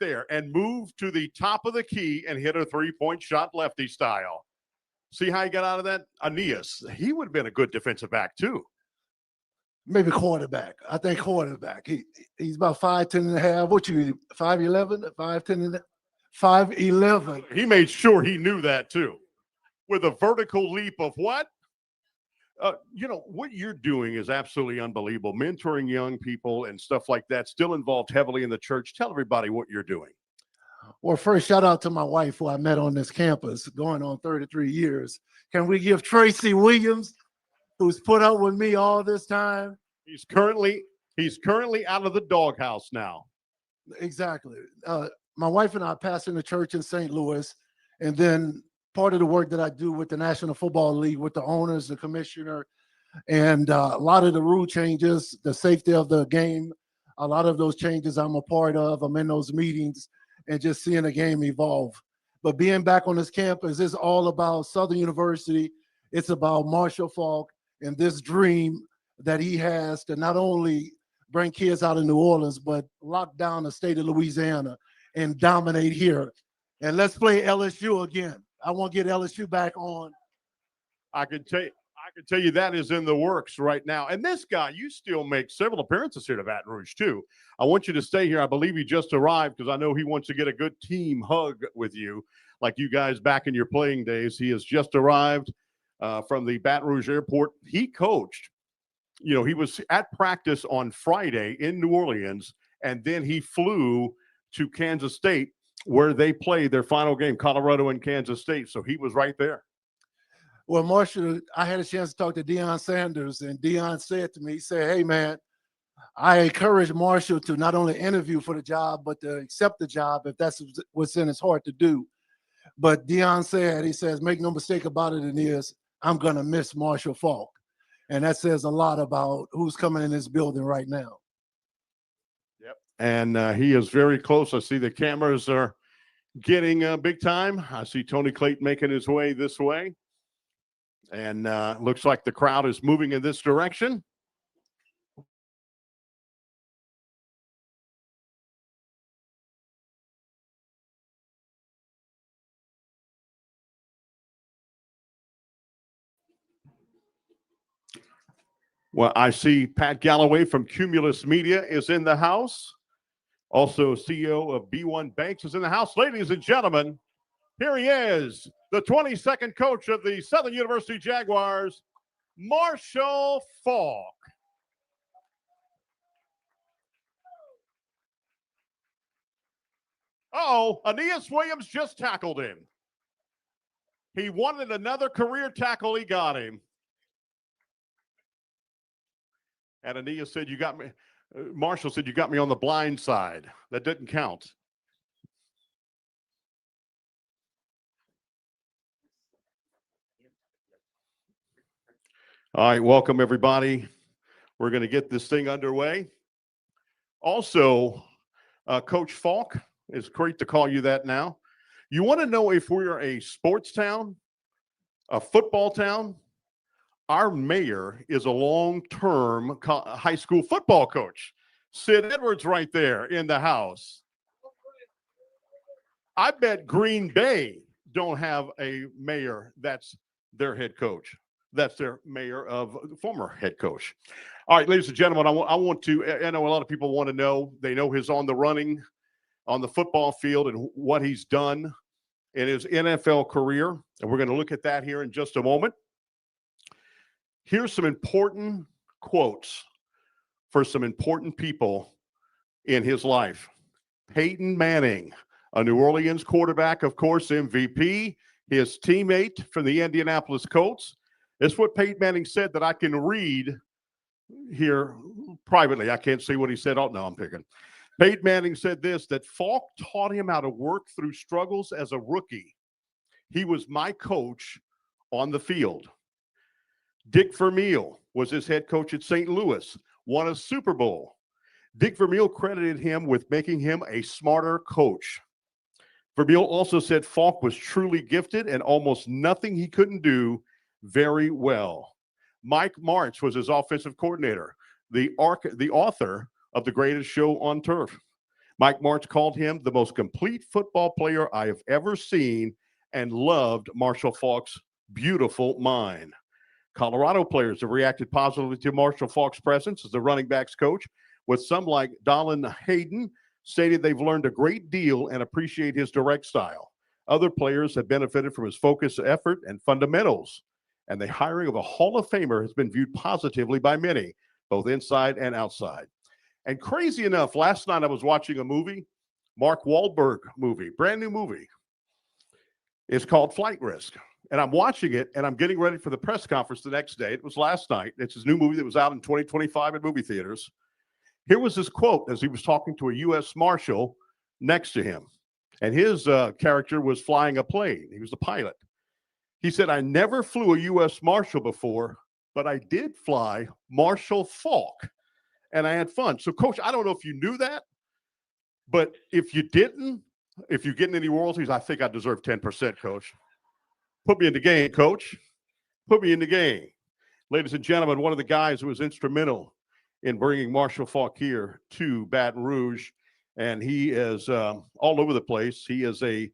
there and move to the top of the key and hit a three-point shot lefty style. See how he got out of that? Aeneas, he would have been a good defensive back too. Maybe quarterback. I think quarterback. He's about 5'10" and a half. What you 5'11", 5'10", 5'11". He made sure he knew that too. With a vertical leap of what? What you're doing is absolutely unbelievable. Mentoring young people and stuff like that, still involved heavily in the church. Tell everybody what you're doing. Well, first, shout out to my wife who I met on this campus going on 33 years. Can we give Tracy Williams, who's put up with me all this time? He's currently out of the doghouse now. Exactly. My wife and I pastor in the church in St. Louis, and then part of the work that I do with the National Football League with the owners, the commissioner, and a lot of the rule changes, the safety of the game, a lot of those changes I'm a part of. I'm in those meetings and just seeing the game evolve. But being back on this campus is all about Southern University. It's about Marshall Faulk and this dream that he has to not only bring kids out of New Orleans, but lock down the state of Louisiana and dominate here. And let's play LSU again. I want to get LSU back on. I can tell you that is in the works right now. And this guy, you still make several appearances here to Baton Rouge too. I want you to stay here. I believe he just arrived because I know he wants to get a good team hug with you, like you guys back in your playing days. He has just arrived from the Baton Rouge airport. He coached. He was at practice on Friday in New Orleans, and then he flew to Kansas State where they played their final game, Colorado and Kansas State. So he was right there. Well, Marshall, I had a chance to talk to Deion Sanders, and Deion said to me, he said, hey, man, I encourage Marshall to not only interview for the job, but to accept the job if that's what's in his heart to do. But Deion said, he says, make no mistake about it, Aeneas, I'm going to miss Marshall Faulk. And that says a lot about who's coming in this building right now. Yep. And he is very close. I see the cameras are getting big time. I see Tony Clayton making his way this way. And looks like the crowd is moving in this direction. Well, I see Pat Galloway from Cumulus Media is in the house. Also, CEO of B1 Banks is in the house. Ladies and gentlemen, here he is, the 22nd coach of the Southern University Jaguars, Marshall Faulk. Oh, Aeneas Williams just tackled him. He wanted another career tackle. He got him. And Aeneas said, you got me. Marshall said, you got me on the blind side. That didn't count. All right, welcome everybody. We're going to get this thing underway. Also, Coach Faulk, it's great to call you that now. You want to know if we're a sports town, a football town? Our mayor is a long-term high school football coach. Sid Edwards right there in the house. I bet Green Bay don't have a mayor that's their head coach. That's their mayor of former head coach. All right, ladies and gentlemen, I know a lot of people want to know. They know his on the running on the football field and what he's done in his NFL career. And we're going to look at that here in just a moment. Here's some important quotes for some important people in his life. Peyton Manning, a New Orleans quarterback, of course, MVP, his teammate from the Indianapolis Colts. This is what Peyton Manning said that I can read here privately. I can't see what he said. Oh, no, I'm picking. Peyton Manning said this, that Faulk taught him how to work through struggles as a rookie. He was my coach on the field. Dick Vermeil was his head coach at St. Louis, won a Super Bowl. Dick Vermeil credited him with making him a smarter coach. Vermeil also said Faulk was truly gifted and almost nothing he couldn't do very well. Mike Martz was his offensive coordinator, the author of The Greatest Show on Turf. Mike Martz called him the most complete football player I have ever seen and loved Marshall Faulk's beautiful mind. Colorado players have reacted positively to Marshall Faulk's presence as the running backs coach, with some like Dolan Hayden stated they've learned a great deal and appreciate his direct style. Other players have benefited from his focus, effort, and fundamentals. And the hiring of a Hall of Famer has been viewed positively by many, both inside and outside. And crazy enough, last night I was watching a movie, Mark Wahlberg movie, brand new movie. It's called Flight Risk. And I'm watching it, and I'm getting ready for the press conference the next day. It was last night. It's his new movie that was out in 2025 at movie theaters. Here was his quote as he was talking to a U.S. Marshal next to him. And his character was flying a plane. He was the pilot. He said, I never flew a U.S. Marshal before, but I did fly Marshall Faulk. And I had fun. So, Coach, I don't know if you knew that, but if you didn't, if you're getting any royalties, I think I deserve 10%, Coach. Put me in the game, Coach. Put me in the game. Ladies and gentlemen, one of the guys who was instrumental in bringing Marshall Faulk here to Baton Rouge, and he is all over the place. He is a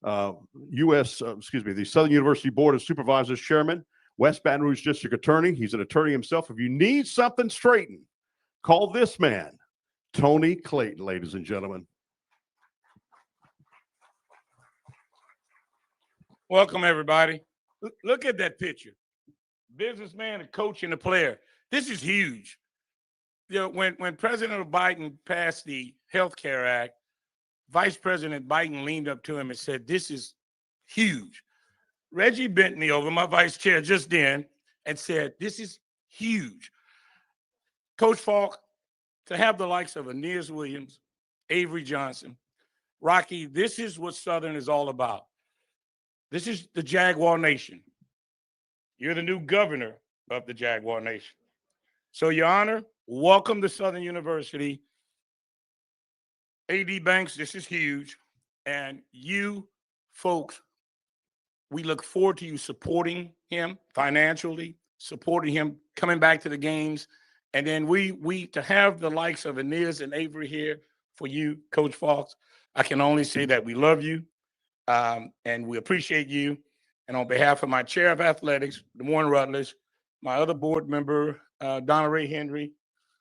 the Southern University Board of Supervisors Chairman, West Baton Rouge District Attorney. He's an attorney himself. If you need something straightened, call this man, Tony Clayton, ladies and gentlemen. Welcome, everybody. Look at that picture. Businessman, a coach, and a player. This is huge. You know, when President Biden passed the Health Care Act, Vice President Biden leaned up to him and said, this is huge. Reggie bent me over, my vice chair, just then, and said, this is huge. Coach Faulk, to have the likes of Aeneas Williams, Avery Johnson, Rocky, this is what Southern is all about. This is the Jaguar Nation. You're the new governor of the Jaguar Nation. So, Your Honor, welcome to Southern University. A.D. Banks, this is huge. And you folks, we look forward to you supporting him financially, supporting him coming back to the games. And then we to have the likes of Aeneas and Avery here for you, Coach Faulk, I can only say that we love you and we appreciate you. And on behalf of my chair of athletics, DeMorne Rutledge, my other board member, Donna Ray Henry,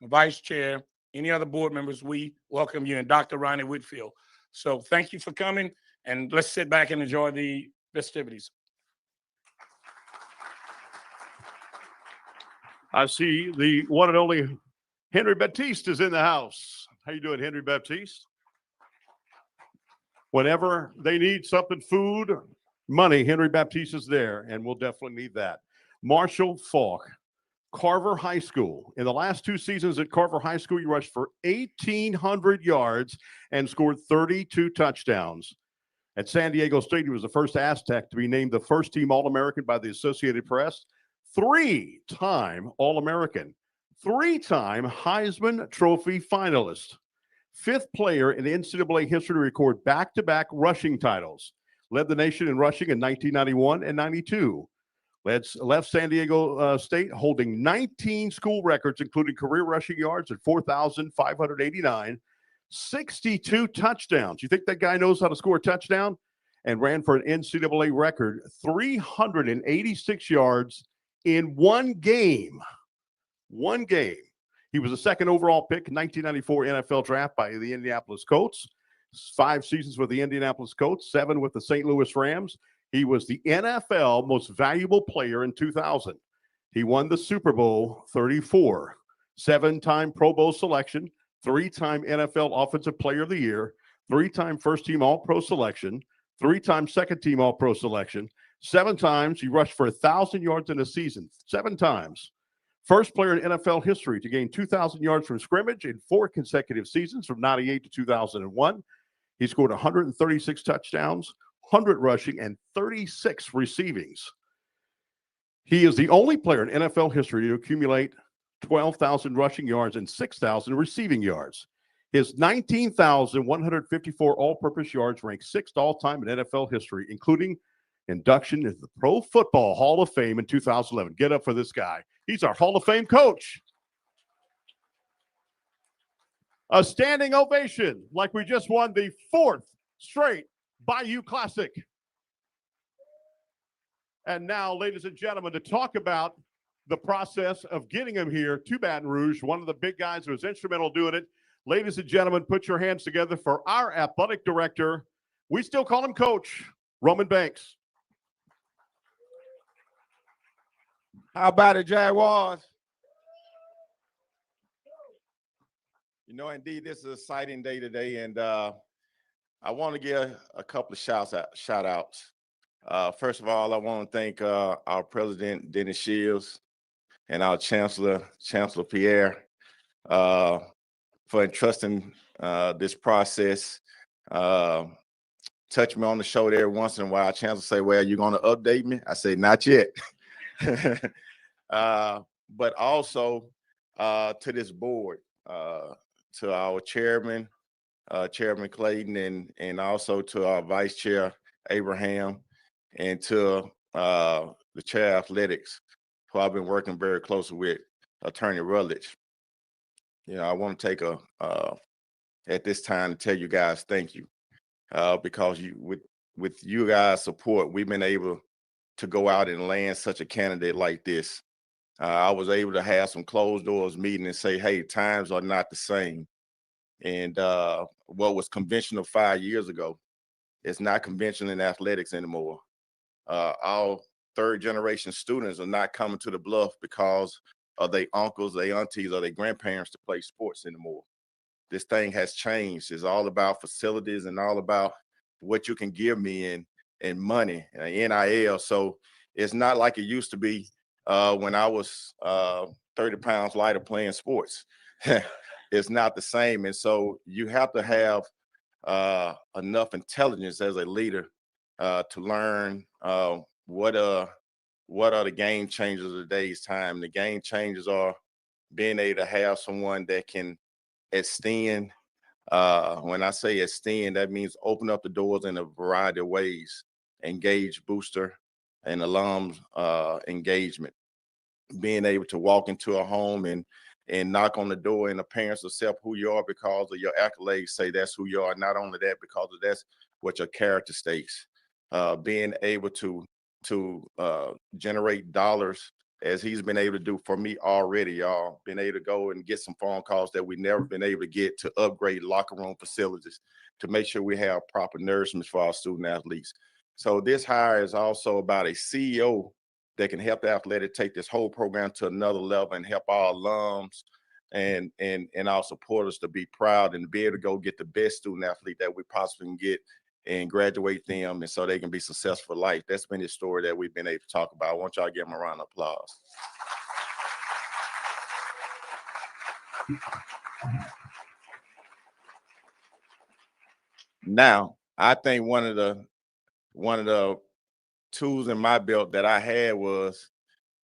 my vice chair, any other board members, we welcome you, and Dr. Ronnie Whitfield. So thank you for coming, and let's sit back and enjoy the festivities. I see the one and only Henry Baptiste is in the house. How you doing, Henry Baptiste? Whenever they need something, food, money, Henry Baptiste is there, and we'll definitely need that. Marshall Faulk, Carver High School. In the last 2 seasons at Carver High School, you rushed for 1,800 yards and scored 32 touchdowns. At San Diego State, he was the first Aztec to be named the first-team All-American by the Associated Press, 3-time All-American, 3-time Heisman Trophy finalist, 5th player in NCAA history to record back-to-back rushing titles, led the nation in rushing in 1991 and 92. Left San Diego State holding 19 school records, including career rushing yards at 4,589, 62 touchdowns. You think that guy knows how to score a touchdown? And ran for an NCAA record 386 yards in one game. One game. He was the 2nd overall pick in 1994 NFL draft by the Indianapolis Colts. 5 seasons with the Indianapolis Colts, 7 with the St. Louis Rams. He was the NFL most valuable player in 2000. He won the Super Bowl 34, 7-time Pro Bowl selection, 3-time NFL Offensive Player of the Year, 3-time first-team All-Pro selection, 3-time second-team All-Pro selection, 7 times he rushed for 1,000 yards in a season, 7 times. First player in NFL history to gain 2,000 yards from scrimmage in 4 consecutive seasons from 98 to 2001. He scored 136 touchdowns, 100 rushing, and 36 receivings. He is the only player in NFL history to accumulate 12,000 rushing yards and 6,000 receiving yards. His 19,154 all-purpose yards rank 6th all-time in NFL history, including induction into the Pro Football Hall of Fame in 2011. Get up for this guy. He's our Hall of Fame coach. A standing ovation like we just won the 4th straight Bayou Classic. And now, ladies and gentlemen, to talk about the process of getting him here to Baton Rouge, one of the big guys who was instrumental doing it. Ladies and gentlemen, put your hands together for our athletic director. We still call him Coach Roman Banks. How about it, Jaguars? You know, indeed, this is an exciting day today, and I want to give a couple of shout outs. First of all, I want to thank our president, Dennis Shields, and our Chancellor Pierre, for entrusting this process. Touch me on the shoulder every once in a while. Chancellor say, well, you're going to update me? I say, not yet. But also to this board, to our chairman, Chairman Clayton, and also to our vice chair, Abraham, and to the chair of athletics, who I've been working very closely with, Attorney Rutledge. You know, I want to take at this time to tell you guys thank you, because with you guys' support, we've been able to go out and land such a candidate like this. I was able to have some closed doors meeting and say, hey, times are not the same. And what was conventional 5 years ago, it's not conventional in athletics anymore. Our third generation students are not coming to the Bluff because of their uncles, their aunties, or their grandparents to play sports anymore. This thing has changed. It's all about facilities and all about what you can give me in money, NIL. So it's not like it used to be when I was 30 pounds lighter playing sports. It's not the same. And so you have to have enough intelligence as a leader to learn what are the game changers of today's time. The game changers are being able to have someone that can extend. When I say extend, that means open up the doors in a variety of ways. Engage booster and alums engagement. Being able to walk into a home and knock on the door, and the parents accept who you are because of your accolades, say that's who you are. Not only that, because of that's what your character states. Being able to generate dollars, as he's been able to do for me already, y'all. Been able to go and get some phone calls that we never been able to get, to upgrade locker room facilities, to make sure we have proper nourishment for our student athletes. So this hire is also about a CEO that can help the athletic take this whole program to another level and help our alums and our supporters to be proud and to be able to go get the best student athlete that we possibly can get and graduate them, and so they can be successful in life. That's been the story that we've been able to talk about. I want y'all to give them a round of applause. Now, I think one of the tools in my belt that I had was,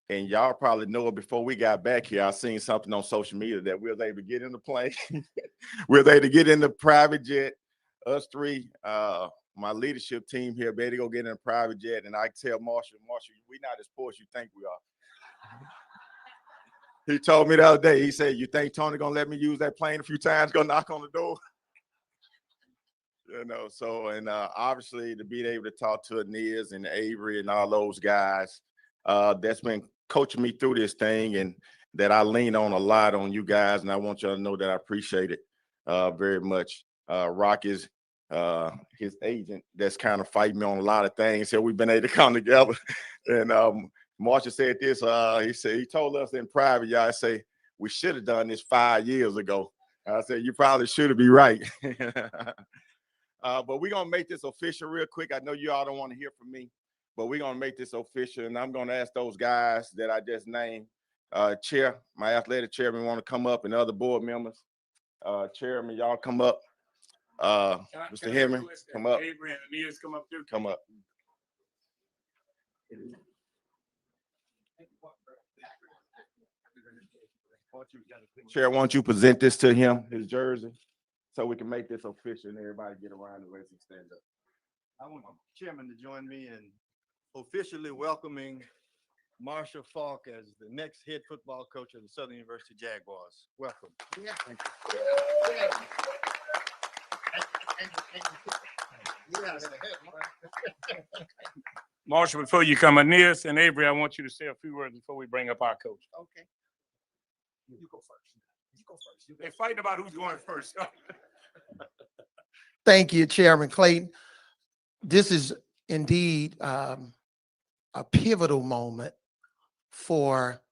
and y'all probably know it before we got back here, I seen something on social media that we was able to get in the plane. We was able to get in the private jet, us three, my leadership team here, be able to go get in a private jet. And I tell Marshall, we not as poor as you think we are. He told me the other day, he said, you think Tony gonna let me use that plane a few times, go knock on the door? You know, so, and obviously to be able to talk to Aeneas and Avery and all those guys, that's been coaching me through this thing, and that I lean on a lot on you guys. And I want y'all to know that I appreciate it very much. Rock is his agent that's kind of fighting me on a lot of things. So we've been able to come together. And Marshall said this, he told us in private, y'all, say, we should have done this 5 years ago. I said, you probably should have been right. But we're going to make this official real quick. I know you all don't want to hear from me, but we're going to make this official. And I'm going to ask those guys that I just named, chair, my athletic chairman, want to come up, and other board members. Chairman, y'all come up. Mr. Henry, come up. Avery and Aeneas come up too. Come up. Chair, why don't you present this to him, his jersey, so we can make this official and everybody get around and let him stand up. I want the chairman to join me in officially welcoming Marshall Faulk as the next head football coach of the Southern University Jaguars. Welcome. Thank Marshall, before you come, Aeneas and Avery, I want you to say a few words before we bring up our coach. Okay. You go first. You go first. They're fighting about who's going first. Thank you, Chairman Clayton. This is indeed a pivotal moment for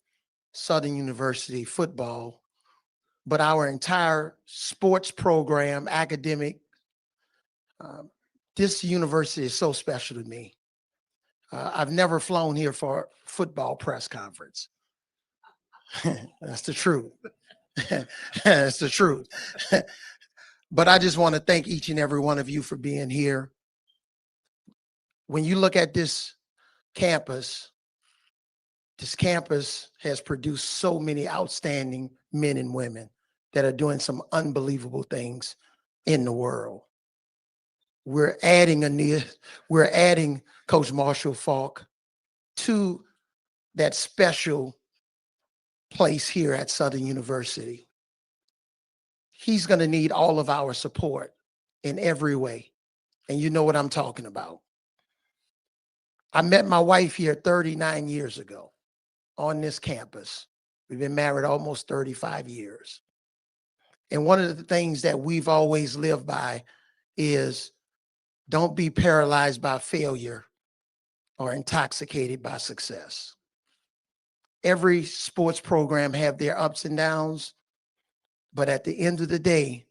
Southern University football, but our entire sports program, academic, this university is so special to me. I've never flown here for a football press conference. That's the truth. That's the truth. But I just want to thank each and every one of you for being here. When you look at this campus has produced so many outstanding men and women that are doing some unbelievable things in the world. We're adding Coach Marshall Faulk to that special place here at Southern University. He's going to need all of our support in every way. And you know what I'm talking about. I met my wife here 39 years ago on this campus. We've been married almost 35 years. And one of the things that we've always lived by is don't be paralyzed by failure or intoxicated by success. Every sports program have their ups and downs, but at the end of the day,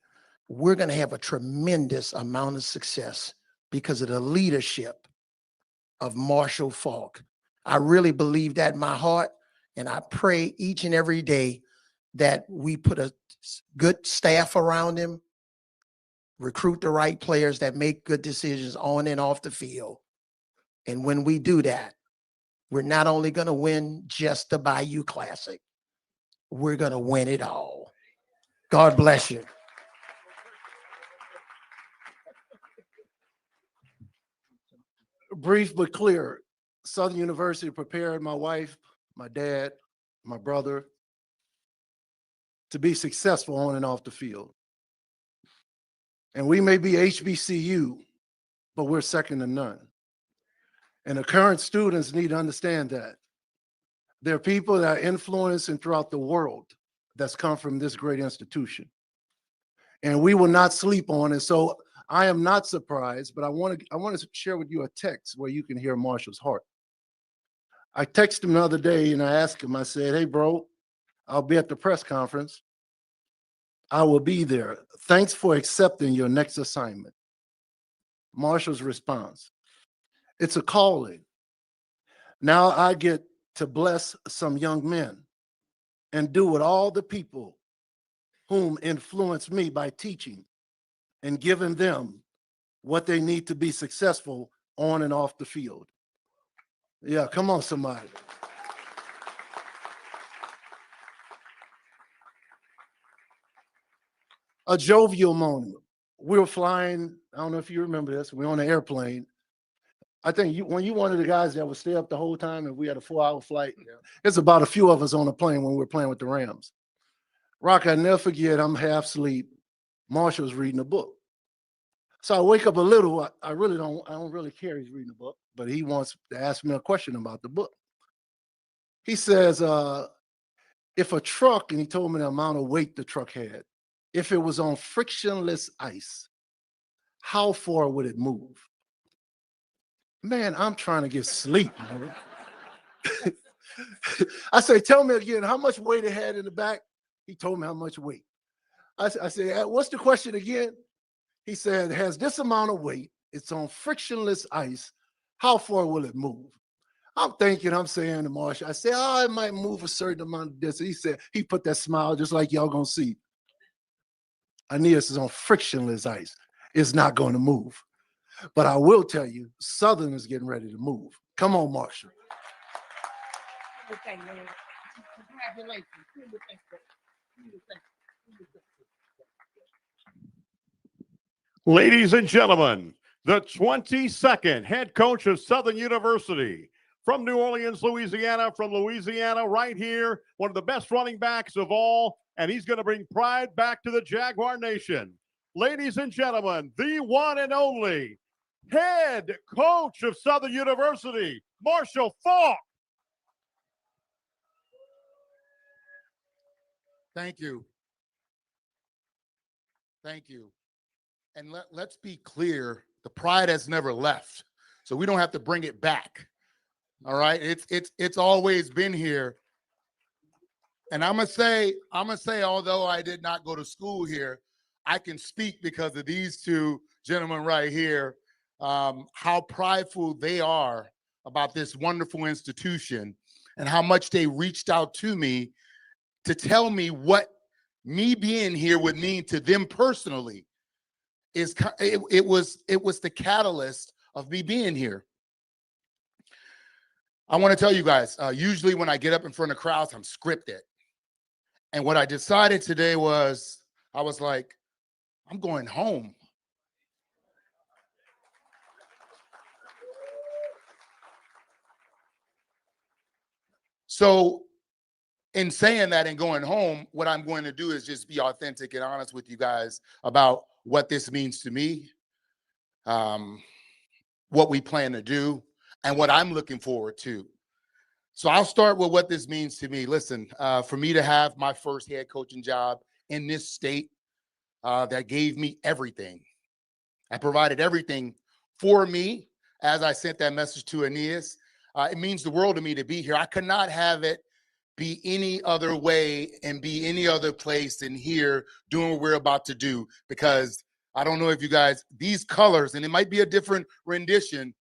we're going to have a tremendous amount of success because of the leadership of Marshall Faulk. I really believe that in my heart, and I pray each and every day that we put a good staff around him, recruit the right players that make good decisions on and off the field. And when we do that, we're not only going to win just the Bayou Classic, we're going to win it all. God bless you. Brief but clear. Southern University prepared my wife, my dad, my brother to be successful on and off the field. And we may be HBCU, but we're second to none. And the current students need to understand that. There are people that are influencing throughout the world that's come from this great institution. And we will not sleep on it. So I am not surprised, but I want to share with you a text where you can hear Marshall's heart. I texted him the other day and I asked him, I said, hey, bro, I'll be at the press conference. I will be there. Thanks for accepting your next assignment. Marshall's response, it's a calling. Now I get to bless some young men and do what all the people whom influenced me by teaching and giving them what they need to be successful on and off the field. Yeah, come on, somebody. A jovial moment. We were flying, I don't know if you remember this, we were on an airplane. I think when you one of the guys that would stay up the whole time and we had a 4-hour flight, it's about a few of us on the plane when we were playing with the Rams. Rock, I never forget, I'm half asleep. Marshall's reading a book. So I wake up a little, I don't really care he's reading a book, but he wants to ask me a question about the book. He says, if a truck, and he told me the amount of weight the truck had, if it was on frictionless ice, how far would it move? Man, I'm trying to get sleep. I say, tell me again, how much weight it had in the back? He told me how much weight. I said, what's the question again? He said, it has this amount of weight. It's on frictionless ice. How far will it move? I'm saying to Marshall, I said, it might move a certain amount of distance. He said, he put that smile just like y'all gonna see. Aeneas is on frictionless ice. It's not going to move. But I will tell you, Southern is getting ready to move. Come on, Marshall. Ladies and gentlemen, the 22nd head coach of Southern University, from New Orleans, Louisiana, right here, one of the best running backs of all, and he's going to bring pride back to the Jaguar Nation. Ladies and gentlemen, the one and only head coach of Southern University, Marshall Faulk. Thank you. Thank you. And let's be clear, the pride has never left. So we don't have to bring it back. All right. It's always been here. And I'm gonna say, although I did not go to school here, I can speak because of these two gentlemen right here, how prideful they are about this wonderful institution and how much they reached out to me to tell me what me being here would mean to them personally. It was the catalyst of me being here. I want to tell you guys, usually when I get up in front of crowds, I'm scripted. And what I decided today was, I was like, I'm going home. So in saying that and going home, what I'm going to do is just be authentic and honest with you guys about what this means to me, what we plan to do, and what I'm looking forward to. So I'll start with what this means to me. Listen, for me to have my first head coaching job in this state, that gave me everything. I provided everything for me as I sent that message to Aeneas. It means the world to me to be here. I could not have it be any other way and be any other place than here doing what we're about to do, because I don't know if you guys, these colors, and it might be a different rendition,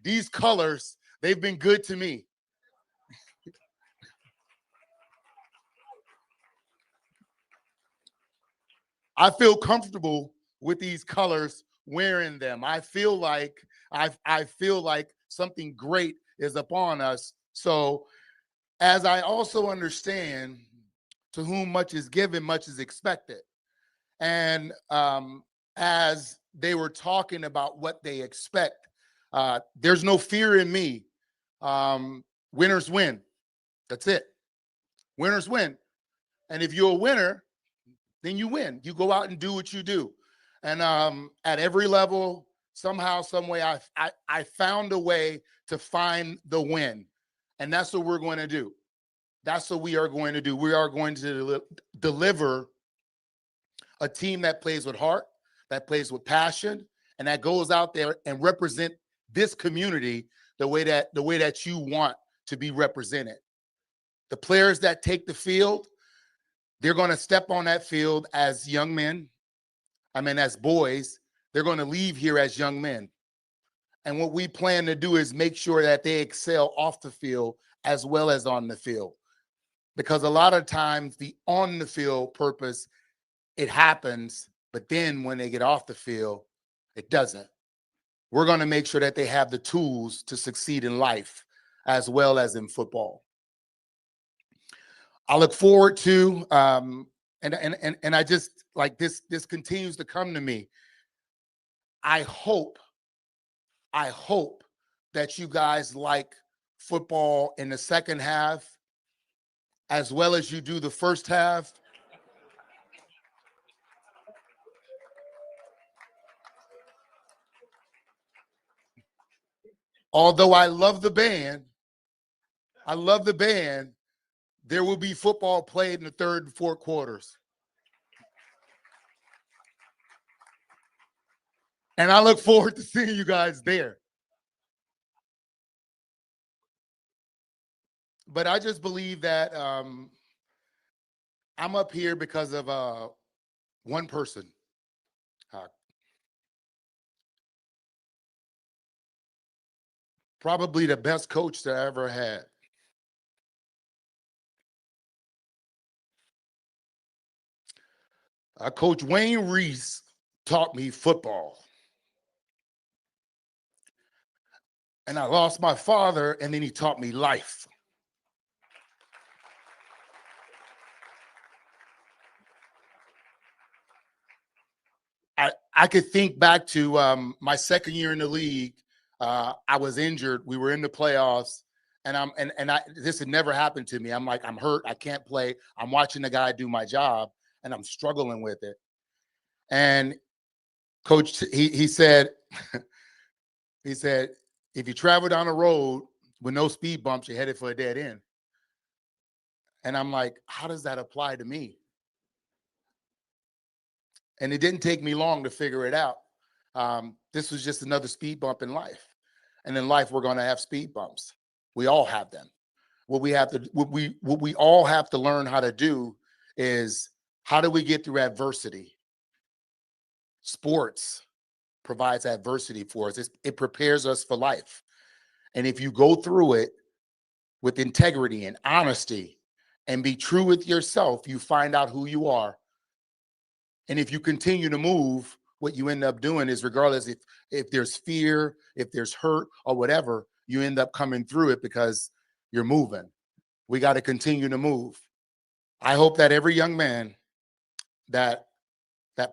these colors, they've been good to me. I feel comfortable with these colors wearing them. I feel like I feel like something great is upon us. So as I also understand, to whom much is given, much is expected. And as they were talking about what they expect, there's no fear in me. Winners win. That's it. Winners win. And if you're a winner, then you win. You go out and do what you do. And at every level, somehow, some way, I found a way to find the win. And that's what we're going to do. That's what we are going to do. We are going to deliver a team that plays with heart, that plays with passion, and that goes out there and represent this community the way that you want to be represented. The players that take the field, they're going to step on that field as young men. As boys, they're going to leave here as young men. And what we plan to do is make sure that they excel off the field as well as on the field. Because a lot of times the on the field purpose, it happens, but then when they get off the field, it doesn't. We're going to make sure that they have the tools to succeed in life as well as in football. I look forward to, and I just like this continues to come to me. I hope that you guys like football in the second half as well as you do the first half. Although I love the band, there will be football played in the third and fourth quarters. And I look forward to seeing you guys there. But I just believe that I'm up here because of one person. Probably the best coach that I ever had. Coach Wayne Reese taught me football. And I lost my father, and then he taught me life. I could think back to my second year in the league. I was injured. We were in the playoffs, and this had never happened to me. I'm like, I'm hurt, I can't play. I'm watching the guy do my job and I'm struggling with it. And coach, he said, he said, if you travel down a road with no speed bumps, you're headed for a dead end. And I'm like, how does that apply to me? And it didn't take me long to figure it out. This was just another speed bump in life. And in life, we're going to have speed bumps. We all have them. What we all have to learn how to do is, how do we get through adversity? Sports provides adversity for us. It prepares us for life. And if you go through it with integrity and honesty and be true with yourself, you find out who you are. And if you continue to move, what you end up doing is, regardless if there's fear, if there's hurt or whatever, you end up coming through it because you're moving. We got to continue to move. I hope that every young man that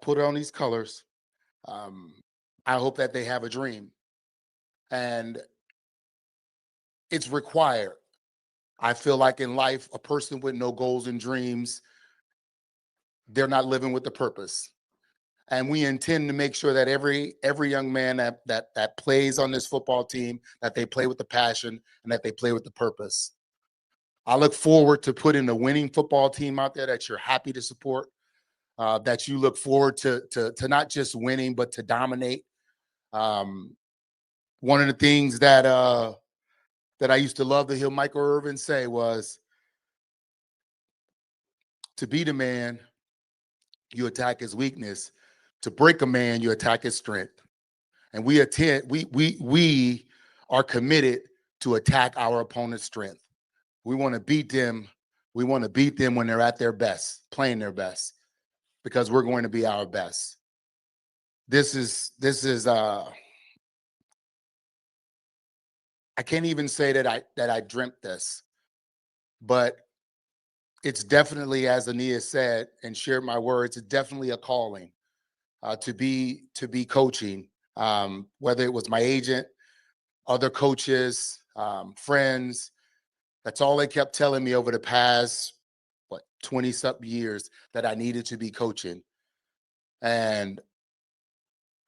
put on these colors, I hope that they have a dream. And it's required. I feel like in life, a person with no goals and dreams, they're not living with the purpose. And we intend to make sure that every young man that plays on this football team, that they play with the passion and that they play with the purpose. I look forward to putting a winning football team out there that you're happy to support, that you look forward to not just winning, but to dominate. One of the things that I used to love to hear Michael Irvin say was, to beat a man, you attack his weakness. To break a man, you attack his strength. And we are committed to attack our opponent's strength. We want to beat them. We want to beat them when they're at their best, playing their best, because we're going to be our best. This is I can't even say that I dreamt this, but it's definitely, as Aeneas said and shared my words, it's definitely a calling to be coaching. Whether it was my agent, other coaches, friends, that's all they kept telling me over the past 20-something years, that I needed to be coaching. And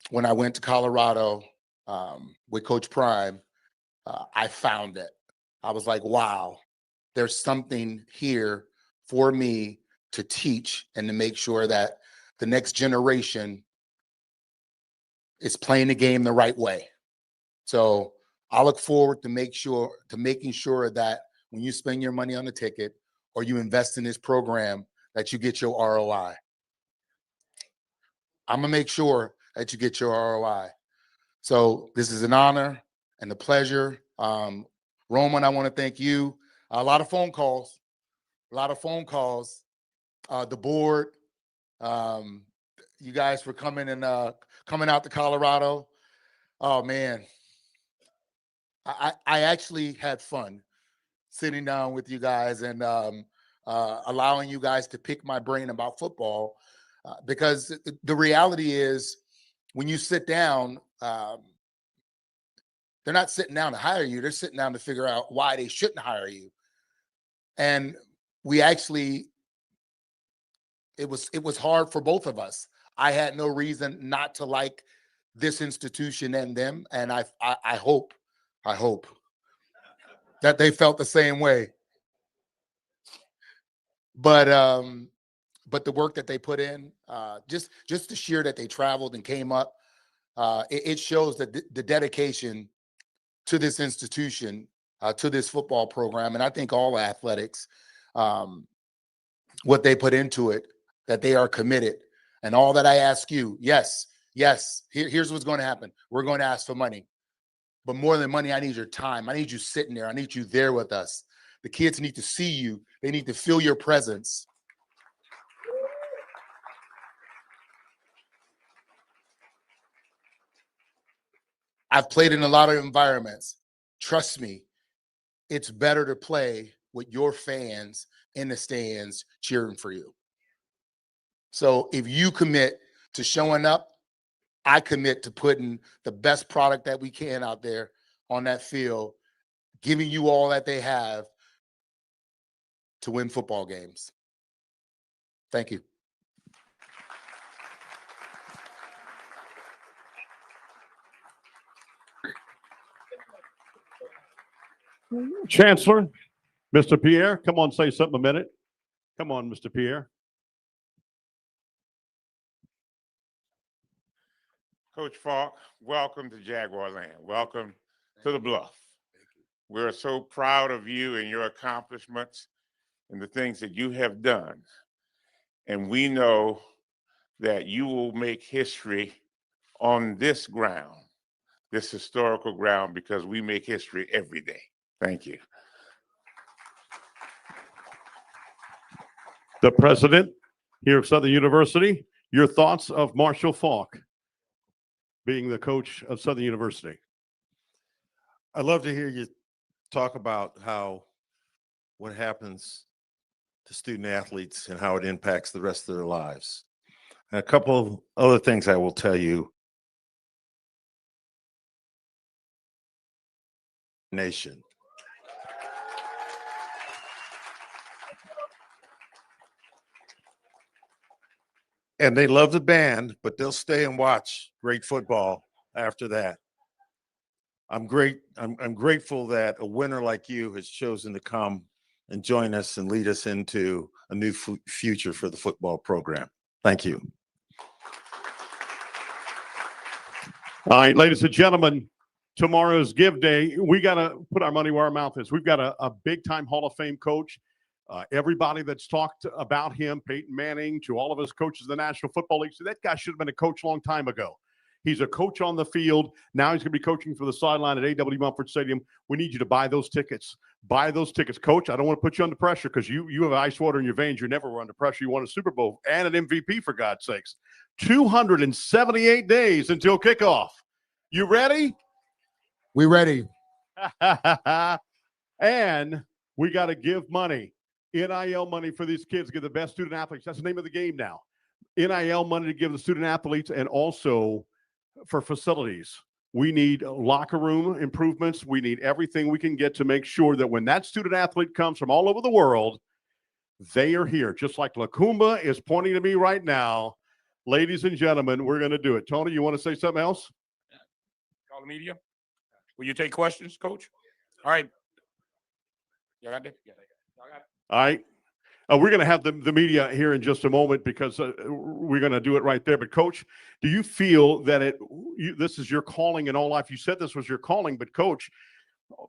when I went to Colorado with Coach Prime, I found it. I was like, wow, there's something here for me to teach and to make sure that the next generation is playing the game the right way. So I look forward to making sure that when you spend your money on a ticket or you invest in this program, that you get your ROI. I'm gonna make sure that you get your ROI. So this is an honor and a pleasure. Roman, I want to thank you. A lot of phone calls. The board, you guys for coming out to Colorado. Oh man, I actually had fun sitting down with you guys and allowing you guys to pick my brain about football, because the reality is, when you sit down, they're not sitting down to hire you. They're sitting down to figure out why they shouldn't hire you. And we actually, it was hard for both of us. I had no reason not to like this institution and them, and I hope that they felt the same way. But the work that they put in, just the sheer that they traveled and came up, it shows that the dedication to this institution, to this football program, and I think all athletics, what they put into it, that they are committed. And all that I ask you, yes, here's what's going to happen. We're going to ask for money. But more than money, I need your time. I need you sitting there. I need you there with us. The kids need to see you. They need to feel your presence. I've played in a lot of environments. Trust me, it's better to play with your fans in the stands cheering for you. So if you commit to showing up, I commit to putting the best product that we can out there on that field, giving you all that they have to win football games. Thank you. Chancellor, Mr. Pierre, come on, say something a minute. Come on, Mr. Pierre. Coach Faulk, welcome to Jaguar Land. Welcome to the Bluff. We're so proud of you and your accomplishments and the things that you have done. And we know that you will make history on this ground, this historical ground, because we make history every day. Thank you. The president here of Southern University, your thoughts of Marshall Faulk being the coach of Southern University. I'd love to hear you talk about what happens to student athletes and how it impacts the rest of their lives. And a couple of other things I will tell you. Nation. And they love the band, but they'll stay and watch great football after that. I'm grateful that a winner like you has chosen to come and join us and lead us into a new future for the football program. Thank you. All right, ladies and gentlemen, tomorrow's Give Day. We got to put our money where our mouth is. We've got a big-time Hall of Fame coach. Everybody that's talked about him, Peyton Manning, to all of us coaches of the National Football League, so that guy should have been a coach a long time ago. He's a coach on the field. Now he's going to be coaching for the sideline at A.W. Mumford Stadium. We need you to buy those tickets. Buy those tickets. Coach, I don't want to put you under pressure because you have ice water in your veins. You never were under pressure. You won a Super Bowl and an MVP, for God's sakes. 278 days until kickoff. You ready? We ready. And we got to give money. NIL money for these kids, give the best student athletes. That's the name of the game now. NIL money to give the student athletes, and also for facilities. We need locker room improvements. We need everything we can get to make sure that when that student athlete comes from all over the world, they are here. Just like Lacumba is pointing to me right now. Ladies and gentlemen, we're going to do it. Tony, you want to say something else? Call the media. Will you take questions, Coach? All right. Y'all got that? Yeah, y'all got it. All right. We're going to have the media here in just a moment because we're going to do it right there. But, Coach, do you feel that this is your calling in all life? You said this was your calling, but, Coach,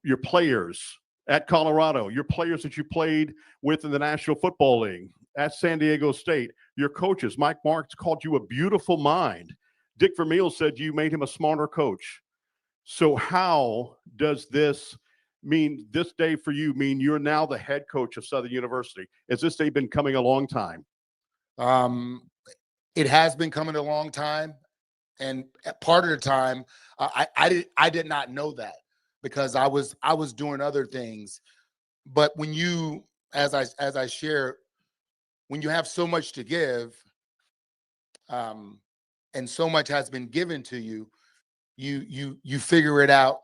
your players at Colorado, your players that you played with in the National Football League, at San Diego State, your coaches, Mike Marks called you a beautiful mind. Dick Vermeil said you made him a smarter coach. So how does this day for you mean you're now the head coach of Southern University? Has this day been coming a long time? It has been coming a long time, and part of the time I did not know that because I was doing other things. But when you, as I share, when you have so much to give, and so much has been given to you, you figure it out,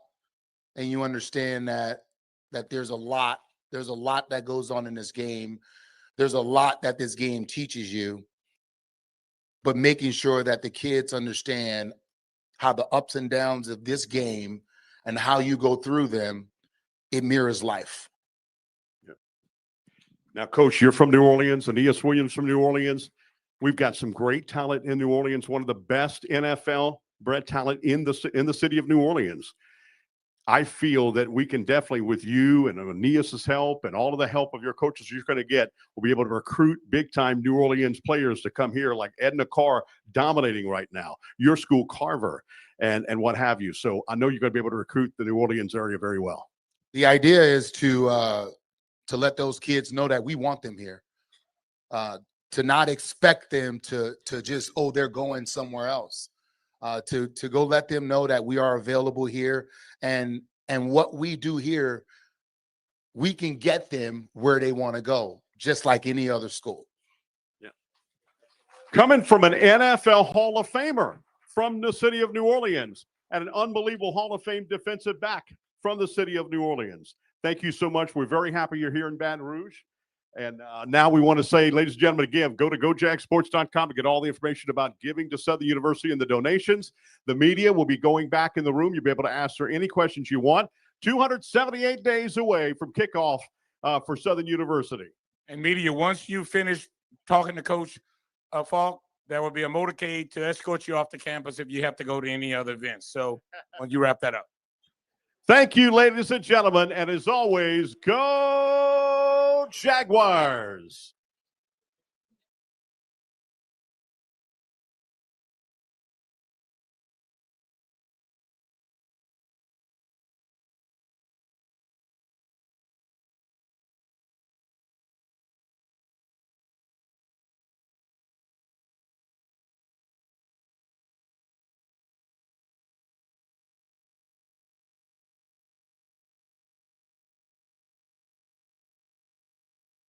and you understand that there's a lot that goes on in this game. There's a lot that this game teaches you, but making sure that the kids understand how the ups and downs of this game and how you go through them, it mirrors life. Yep. Now, Coach, you're from New Orleans, Aeneas Williams from New Orleans. We've got some great talent in New Orleans, one of the best NFL bred talent in the city of New Orleans. I feel that we can definitely, with you and Aeneas's help and all of the help of your coaches you're going to get, we'll be able to recruit big-time New Orleans players to come here, like Edna Carr dominating right now, your school, Carver, and what have you. So I know you're going to be able to recruit the New Orleans area very well. The idea is to let those kids know that we want them here, to not expect them to just, oh, they're going somewhere else. To go let them know that we are available here, and what we do here, we can get them where they want to go, just like any other school. Yeah. Coming from an NFL Hall of Famer from the city of New Orleans and an unbelievable Hall of Fame defensive back from the city of New Orleans. Thank you so much. We're very happy you're here in Baton Rouge. And now we want to say, ladies and gentlemen, again, go to gojagsports.com to get all the information about giving to Southern University and the donations. The media will be going back in the room. You'll be able to ask her any questions you want. 278 days away from kickoff for Southern University. And media, once you finish talking to Coach Faulk, there will be a motorcade to escort you off the campus if you have to go to any other events. So when you wrap that up. Thank you, ladies and gentlemen. And as always, go Jaguars.